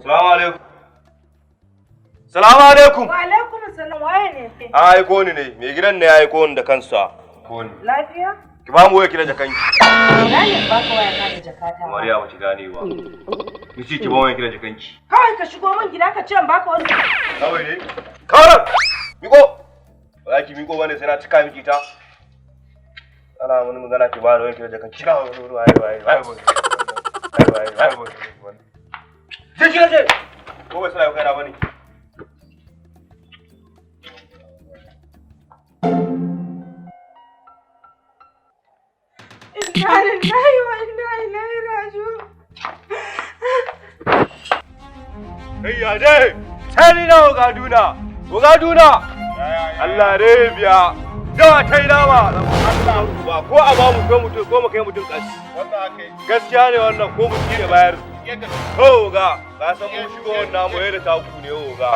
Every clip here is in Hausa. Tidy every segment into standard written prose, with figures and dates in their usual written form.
Salamu alaikum. Salamu alaikum. Wa alaikum assalam, waye ne? An aiko ni ne, mai gidan ne ya aiko ni da kansa. Lafiya? Ki ba mu waya kira jakanki. Na ne ba ka waya ka da jakata. Mariya ba ki gane ba. Ki ce ki ba waya kira jakanki. Kawai ka shigo min gida ka ce in baka wani. Kawai ne? Kawai! Miko! Ba za ki miko bane sai na cika miki ta. Ana wani magana ki ba da waya kira jakanki. Kawai sai kira ce! Ko bai suna yau kaina bane. Inna lillahi wa inna ilaihi raji'un. Kai ya dai! Sai na Ogaduna! Allah dai biya. Dawa ta yi nama. Ba ko a ba mu ko mu kai mutum ƙasi. Gaskiya ne wannan ko mutum ya bayar. Ho ga san mun shigo wannan mu yadda ta ku ne ho ga.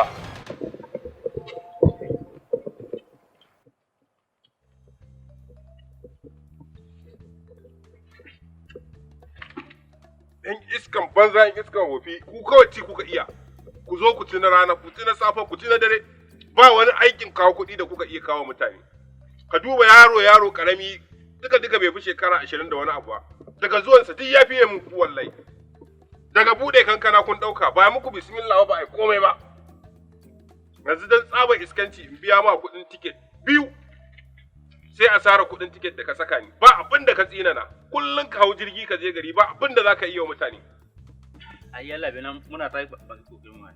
Yan iskan banza yan iskan wofi ku kawai ci kuka iya ku zo ku ci na rana ku ci na safe ku ci na dare ba wani aikin kawo kuɗi da kuka iya kawo mutane ka duba yaro karami duka bai fi shekara 20 da wani abu ba daga zuwansa duk ya fiye muku wallahi daga bude kankana kun dauka ba muku bismillah ba ai komai ba yanzu dan tsaba iskanci in biya ma kuɗin tiket biyu sai a sara kuɗin tiket da ka saka ni ba abin da ka tsinana kullun ka hau jirgi ka je gari ba abin da zaka iya wa mutane ai yalla binan muna ta ba kokarin mu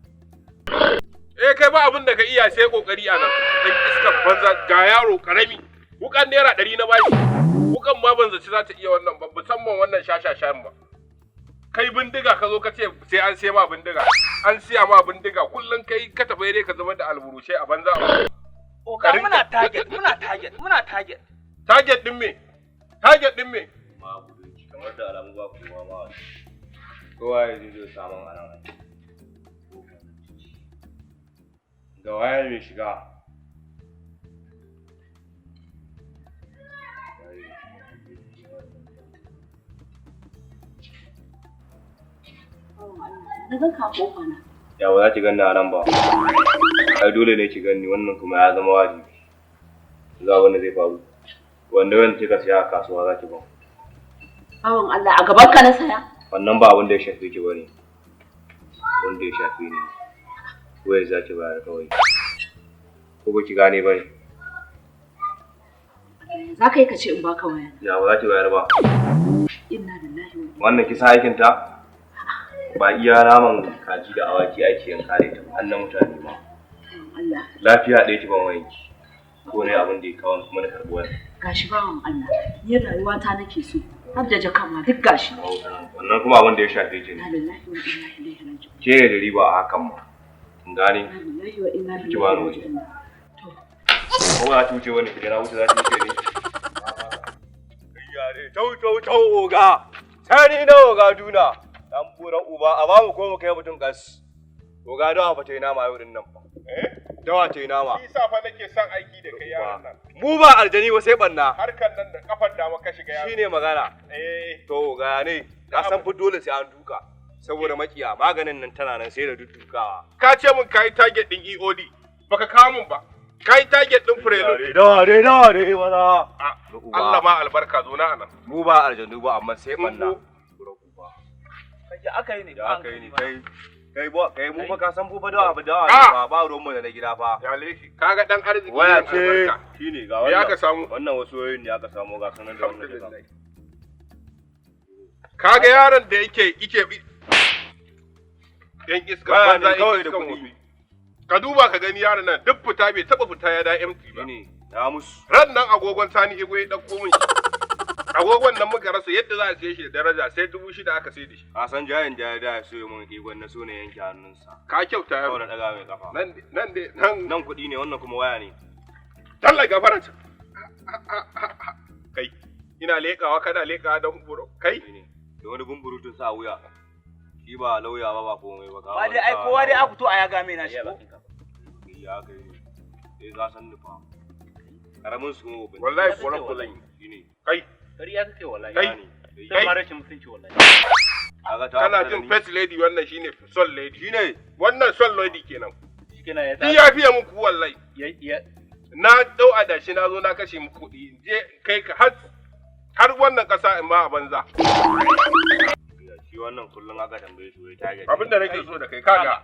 kai ba abin da ka iya sai kokari a nan dan iskar banza ga yaro karami wukan naira 100 na bashi wukan ma ban zaci za ta iya wannan ba musamman wannan shashashan ba kai bindiga ka zo ka ce sai an sai ma bindiga an siya ma bindiga kullun kai ka tafi dai ka zama da alburushe a banza Oka muna target. Target din me? Ma budurci kamar da alamu ba kowa ma. Kowa ya zo samun anan. Ga waya mai shiga. Daga ka kofa na. Ya ba za ki ganni a nan ba. Ai dole ne ki ganni wannan kuma ya zama wajibi. Za wanda zai faru. Wanda kika siya a kasuwa za ki ba. Awon Allah a gaban ka na saya. Wannan ba abin da ya shafe ki bane. Wanda ya shafe ni. Wai za ki bayar kawai. Ko ba ki gane bane. Za ka yi ka ce in baka waya. Ya ba za ki bayar ba. Inna lillahi wa Wannan kisa aikin ta? Ba iya naman kaji da awaki ake yanka da ta hannun mutane ba. Allah. Lafiya ɗaya ki ban wayanki. Ko ne abin da ya kawo kuma na karɓi wani. Gashi bawan Allah. Ni rayuwa ta nake so. Har da jaka ma duk gashi. Wannan kuma abin da ya shafe ki ne. Inna lillahi wa inna ilaihi raji'un. Ke ne da riba a hakan ma. Kin gane? Inna lillahi wa inna Ki ba ni ilaihi waje. raji'un. Ko ba za ki wuce wani kujera wuce za ki wuce ne? Yare tau oga. Sani na oga duna. Dan buran uba a bamu ko mu kai mutum gas. Oga dawa fa tai nama yau din nan fa. Dawa tai nama. Shi sa fa nake son aiki da kai yaron nan Mu ba aljani ba sai banna. harkan nan da kafar dama ka shiga yaro Shine magana. To ga ne, ka san fa dole sai an duka. Saboda makiya maganin nan tana nan sai da dudukawa. ka ce min kai target din EOD baka kawo min ba kai target din Prelude Dawa dai wala. Allah ma albarka zo na anan Mu ba aljanu ba amma sai banna. kaje aka yi ne Da aka yi ni kai mu fa ka san fa dawa ba ruwan mu da na gida fa. ya leshi kaga dan arziki Waya ne ce albarka. shine ga Me wannan. aka samu? Wannan wasu wayoyin ne aka samu ga sanan da wannan. Alhamdulillah. Kaga yaron da yake yan iska Waya banza ne kawai da iskan kuɗi. wofi. Ka duba ka gani yaron nan duk fita bai taba fita ya da empty ba. Shine ya musu. Ran nan agogon Sani Igwe ya dauko min shi. Agogon nan muka rasa yadda za a siye shi da daraja sai 6,000 aka sai da shi. A san jayin jaya da so mun igon na so ne yanke hannunsa. Ka kyauta yaro. Saboda daga mai kafa. Nan Kuɗi ne wannan kuma waya ne. talla gafaranta. Kai ina lekawa kana lekawa don buro. Kai Shine. Da wani bumburutun sa wuya. Shi ba lauya ba komai ba. ba dai ai kowa dai aka fito a ya game na shi ko Ya kai ne. Sai za san nufa. Karamin su kuma babban. wallahi koran kullun. Shine. Kai kariya kake wallahi Kai. sai ma rashin mutunci wallahi Kana jin first lady wannan shine son lady. Shine wannan son lady kenan. Shikenan ya Ni ya fiye muku wallahi. ya Na dau adashi na zo na kashe muku kuɗi. Je kai ka har wannan ƙasa in ba a banza. Shi wannan kullum aka tambaye shi wai target. Abin da nake so da kai kaga.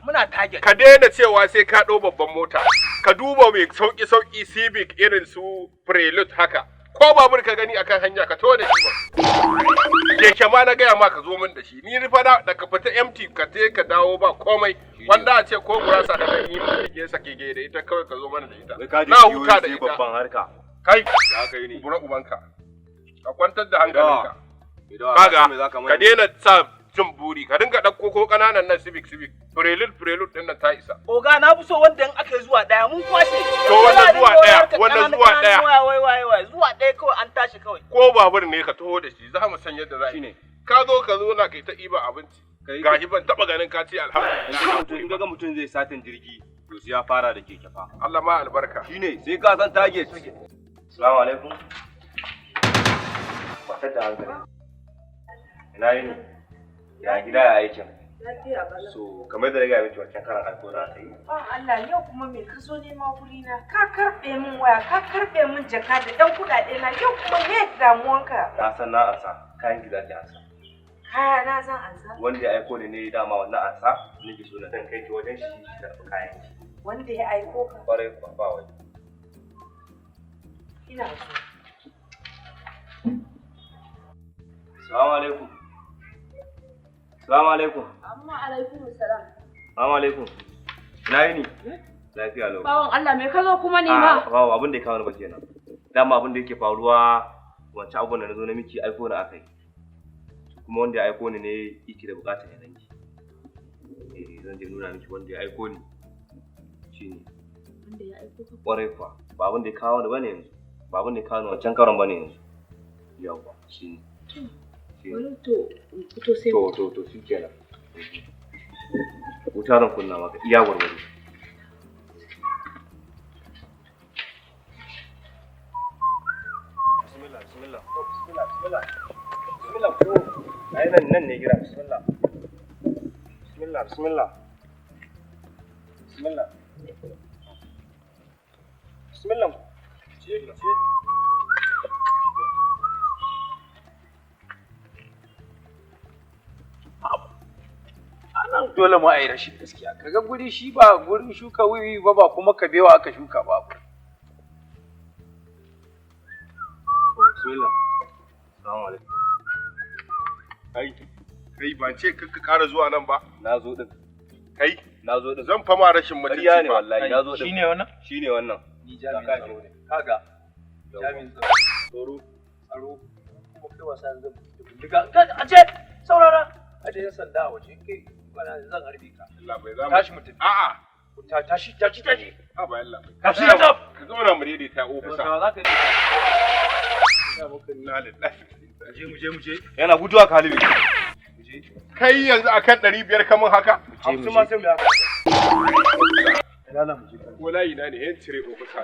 muna target. Ka daina cewa sai ka ɗau babban mota. Ka duba mai sauki Civic irin su Prelude haka. Ko babur ka gani akan hanya ka to da shi ba. Keke ma na gaya ma ka zo min da shi. Ni fa da ka fita empty ka je ka dawo ba komai. Wanda a ce ko gurasa da kan yi keke sake ge da ita kawai ka zo mana da ita. Na huta da ita. Babban harka. Kai. Ya kai ne. Bura ubanka. Ka kwantar da hankalinka. Kaga ka daina sa jin buri ka dinga ɗauko ko ƙananan nan civic prelude ɗin nan ta isa. Oga na fi so wanda in aka yi zuwa ɗaya mun kwashe. To wannan zuwa ɗaya. Wai zuwa ɗaya kawai an tashi kawai. Ko babur ne ka taho da shi za mu san yadda za a yi. Ka zo na kai ta ɗiba abinci. Gashi ban taɓa ganin ka ce alhamdulillah. In ga mutum zai satin jirgi to sai ya fara da keke fa. Allah ma albarka. Shine sai ka san target. Assalamu alaikum. Matar da hankali. Ina yini? Ya gida ya aikin. Lafiya bala. So kamar da riga miki wancan karan alƙawari ta yi. Allah yau kuma me ka zo nema guri na? Ka karɓe min waya, ka karɓe min jaka da ɗan kuɗaɗe na yau kuma me damuwanka? Na san na ansa kayan gida ki ansa. Kaya na zan ansa. Wanda ya aiko ni ne dama wannan ansa nake so na dan kai ki wajen shi ki karɓi kayan ki. Wanda ya aiko ka? Kwarai kuwa ba wani. Ina so. Assalamu alaikum. Assalamu alaikum. Amma alaikum salam. Assalamu alaikum. Ina yini? Lafiya lau. Bawon Allah me ka zo kuma ni ma? Bawo abin da ya kawo ni ba kenan. Dama abin da yake faruwa wancan abun da na zo na miki aiko na akai. Kuma wanda ya aiko ni ne yake da bukatar yanan ki. Zan je nuna miki wanda ya aiko ni. Shine. Wanda ya aiko ka? Kwarai kuwa. Ba abin da ya kawo ni bane yanzu. Ba abin da ya kawo ni wancan karon bane yanzu. Yawwa shine. Wani to fito sai to shi kenan. Wuta ran kunna maka iya gwargwado. Bismillah. Ai nan ne gira bismillah. Bismillah. Nan dole mu a yi rashin gaskiya. Kaga guri shi ba gurin shuka wiwi ba kuma kabewa aka shuka ba. Bismillah. Assalamu alaikum. Kai ba ce ka ƙara zuwa nan ba. Na zo din. Kai Na zo din. zan fama rashin mutunci Ƙarya ne fa. wallahi na zo din. Shine wannan? Shine wannan. Ni jami'in tsaro ne. Kaga. Jami'in tsaro. Kuma kai wasa zan bindiga. A ce saurara. A ce yan sanda a waje kai bana zan harbe ka. Allah bai zamu. Tashi mutum. A'a. Tashi. Ha ba Allah. Tashi ya tab. Ka zauna mu daidaita ofisa. Za ka yi. Mu je. Yana guduwa kalibi. Kai yanzu akan 500 kamun haka. Hamsin ma sai mu haka. Ina na mu je. Wallahi na ne yan cire ofisa.